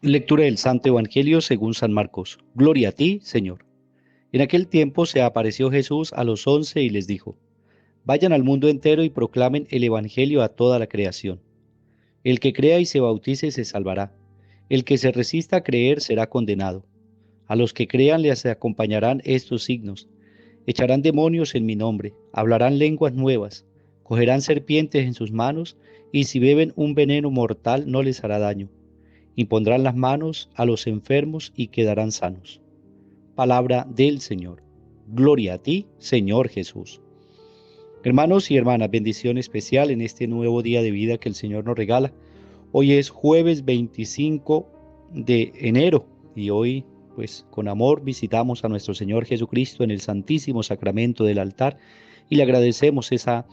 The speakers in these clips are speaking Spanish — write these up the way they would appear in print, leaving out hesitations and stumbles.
Lectura del Santo Evangelio según San Marcos. Gloria a ti, Señor. En aquel tiempo se apareció Jesús a los 11 y les dijo: Vayan al mundo entero y proclamen el Evangelio a toda la creación. El que crea y se bautice se salvará. El que se resista a creer será condenado. A los que crean les acompañarán estos signos: echarán demonios en mi nombre, hablarán lenguas nuevas, cogerán serpientes en sus manos, y si beben un veneno mortal no les hará daño. Impondrán las manos a los enfermos y quedarán sanos. Palabra del Señor. Gloria a ti, Señor Jesús. Hermanos y hermanas, bendición especial en este nuevo día de vida que el Señor nos regala. Hoy es jueves 25 de enero y hoy, pues con amor, visitamos a nuestro Señor Jesucristo en el Santísimo Sacramento del altar y le agradecemos esa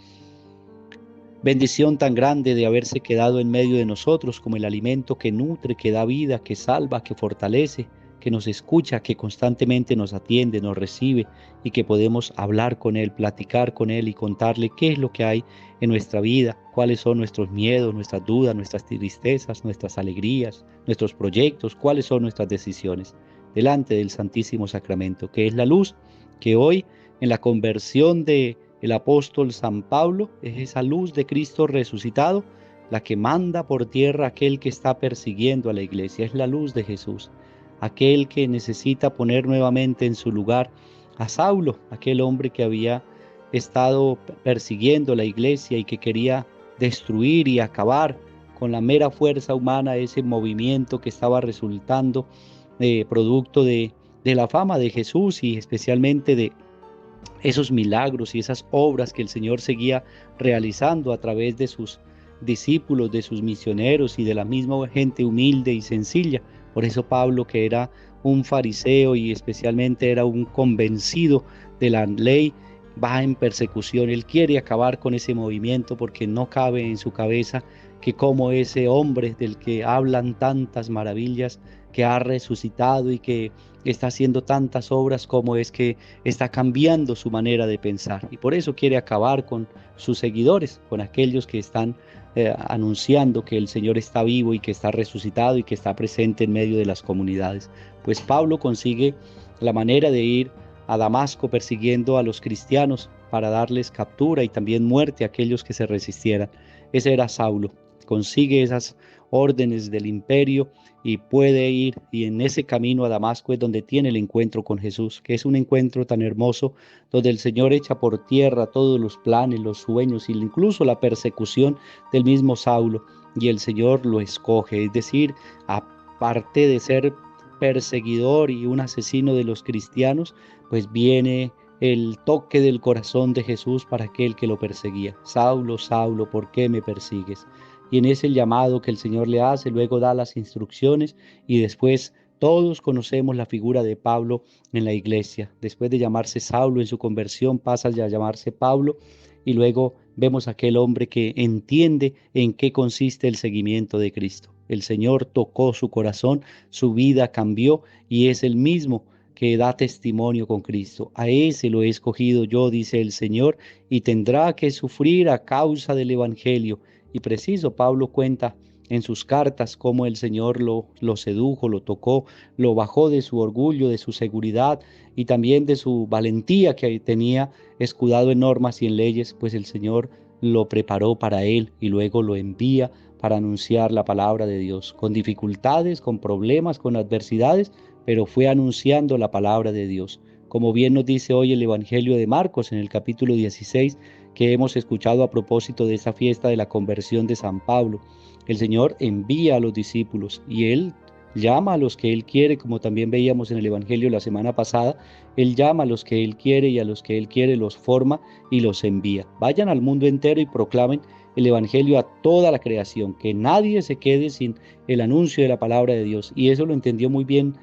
bendición tan grande de haberse quedado en medio de nosotros como el alimento que nutre, que da vida, que salva, que fortalece, que nos escucha, que constantemente nos atiende, nos recibe y que podemos hablar con Él, platicar con Él y contarle qué es lo que hay en nuestra vida, cuáles son nuestros miedos, nuestras dudas, nuestras tristezas, nuestras alegrías, nuestros proyectos, cuáles son nuestras decisiones delante del Santísimo Sacramento, que es la luz que hoy en la conversión de el apóstol San Pablo es esa luz de Cristo resucitado, la que manda por tierra a aquel que está persiguiendo a la iglesia. Es la luz de Jesús, aquel que necesita poner nuevamente en su lugar a Saulo, aquel hombre que había estado persiguiendo la iglesia y que quería destruir y acabar con la mera fuerza humana ese movimiento que estaba resultando producto de la fama de Jesús y especialmente de esos milagros y esas obras que el Señor seguía realizando a través de sus discípulos, de sus misioneros y de la misma gente humilde y sencilla. Por eso Pablo, que era un fariseo y especialmente era un convencido de la ley, va en persecución. Él quiere acabar con ese movimiento porque no cabe en su cabeza que como ese hombre del que hablan tantas maravillas, que ha resucitado y que está haciendo tantas obras, como es que está cambiando su manera de pensar. Y por eso quiere acabar con sus seguidores, con aquellos que están anunciando que el Señor está vivo y que está resucitado y que está presente en medio de las comunidades. Pues Pablo consigue la manera de ir a Damasco persiguiendo a los cristianos para darles captura y también muerte a aquellos que se resistieran. Ese era Saulo. Consigue esas órdenes del imperio y puede ir, y en ese camino a Damasco es donde tiene el encuentro con Jesús, que es un encuentro tan hermoso, donde el Señor echa por tierra todos los planes, los sueños e incluso la persecución del mismo Saulo, y el Señor lo escoge, es decir, aparte de ser perseguidor y un asesino de los cristianos, pues viene el toque del corazón de Jesús para aquel que lo perseguía. Saulo, Saulo, ¿por qué me persigues? Y en ese llamado que el Señor le hace, luego da las instrucciones y después todos conocemos la figura de Pablo en la iglesia. Después de llamarse Saulo en su conversión pasa ya a llamarse Pablo y luego vemos a aquel hombre que entiende en qué consiste el seguimiento de Cristo. El Señor tocó su corazón, su vida cambió y es el mismo que da testimonio con Cristo. A ese lo he escogido yo, dice el Señor, y tendrá que sufrir a causa del Evangelio. Y preciso, Pablo cuenta en sus cartas cómo el Señor lo sedujo, lo tocó, lo bajó de su orgullo, de su seguridad y también de su valentía que tenía escudado en normas y en leyes, pues el Señor lo preparó para él y luego lo envía para anunciar la palabra de Dios, con dificultades, con problemas, con adversidades, pero fue anunciando la palabra de Dios. Como bien nos dice hoy el Evangelio de Marcos en el capítulo 16, que hemos escuchado a propósito de esta fiesta de la conversión de San Pablo. El Señor envía a los discípulos y Él llama a los que Él quiere, como también veíamos en el Evangelio la semana pasada. Él llama a los que Él quiere y a los que Él quiere los forma y los envía. Vayan al mundo entero y proclamen el Evangelio a toda la creación, que nadie se quede sin el anuncio de la palabra de Dios. Y eso lo entendió muy bien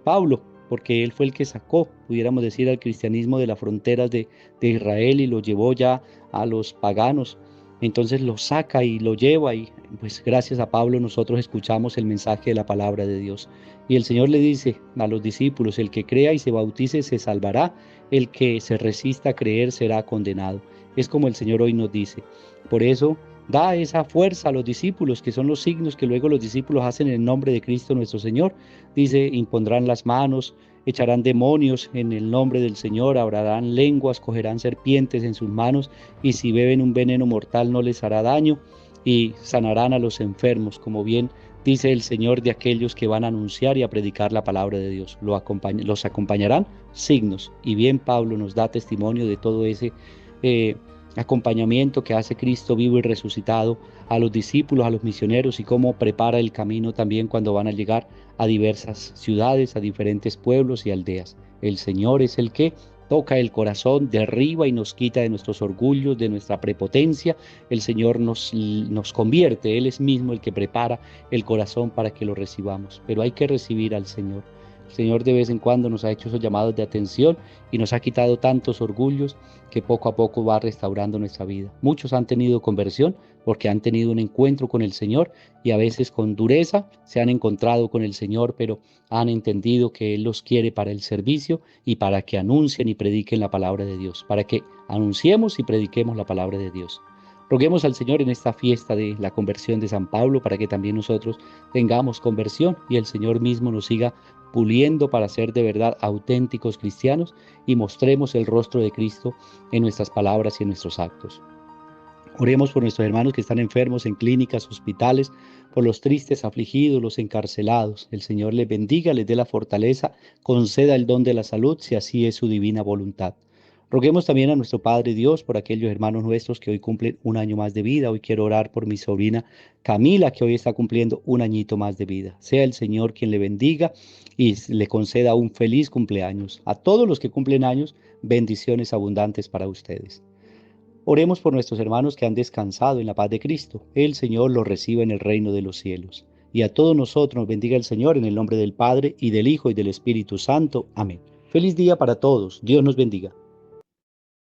Pablo, porque él fue el que sacó, pudiéramos decir, al cristianismo de las fronteras de Israel y lo llevó ya a los paganos. Entonces lo saca y lo lleva y pues gracias a Pablo nosotros escuchamos el mensaje de la palabra de Dios. Y el Señor le dice a los discípulos: el que crea y se bautice se salvará, el que se resista a creer será condenado. Es como el Señor hoy nos dice. Por eso Da esa fuerza a los discípulos, que son los signos que luego los discípulos hacen en el nombre de Cristo nuestro Señor. Dice, impondrán las manos, echarán demonios en el nombre del Señor, hablarán lenguas, cogerán serpientes en sus manos, y si beben un veneno mortal no les hará daño, y sanarán a los enfermos, como bien dice el Señor de aquellos que van a anunciar y a predicar la palabra de Dios. Los acompañarán signos, y bien Pablo nos da testimonio de todo ese acompañamiento que hace Cristo vivo y resucitado a los discípulos, a los misioneros, y cómo prepara el camino también cuando van a llegar a diversas ciudades, a diferentes pueblos y aldeas. El Señor es el que toca el corazón, derriba y nos quita de nuestros orgullos, de nuestra prepotencia. El Señor nos convierte, Él es mismo el que prepara el corazón para que lo recibamos. Pero hay que recibir al Señor. El Señor de vez en cuando nos ha hecho esos llamados de atención y nos ha quitado tantos orgullos que poco a poco va restaurando nuestra vida. Muchos han tenido conversión porque han tenido un encuentro con el Señor, y a veces con dureza se han encontrado con el Señor, pero han entendido que Él los quiere para el servicio y para que anuncien y prediquen la palabra de Dios, para que anunciemos y prediquemos la palabra de Dios. Roguemos al Señor en esta fiesta de la conversión de San Pablo para que también nosotros tengamos conversión y el Señor mismo nos siga puliendo para ser de verdad auténticos cristianos y mostremos el rostro de Cristo en nuestras palabras y en nuestros actos. Oremos por nuestros hermanos que están enfermos en clínicas, hospitales, por los tristes, afligidos, los encarcelados. El Señor les bendiga, les dé la fortaleza, conceda el don de la salud, si así es su divina voluntad. Roguemos también a nuestro Padre Dios por aquellos hermanos nuestros que hoy cumplen un año más de vida. Hoy quiero orar por mi sobrina Camila, que hoy está cumpliendo un añito más de vida. Sea el Señor quien le bendiga y le conceda un feliz cumpleaños. A todos los que cumplen años, bendiciones abundantes para ustedes. Oremos por nuestros hermanos que han descansado en la paz de Cristo. El Señor los reciba en el reino de los cielos. Y a todos nosotros nos bendiga el Señor en el nombre del Padre, y del Hijo, y del Espíritu Santo. Amén. Feliz día para todos. Dios nos bendiga.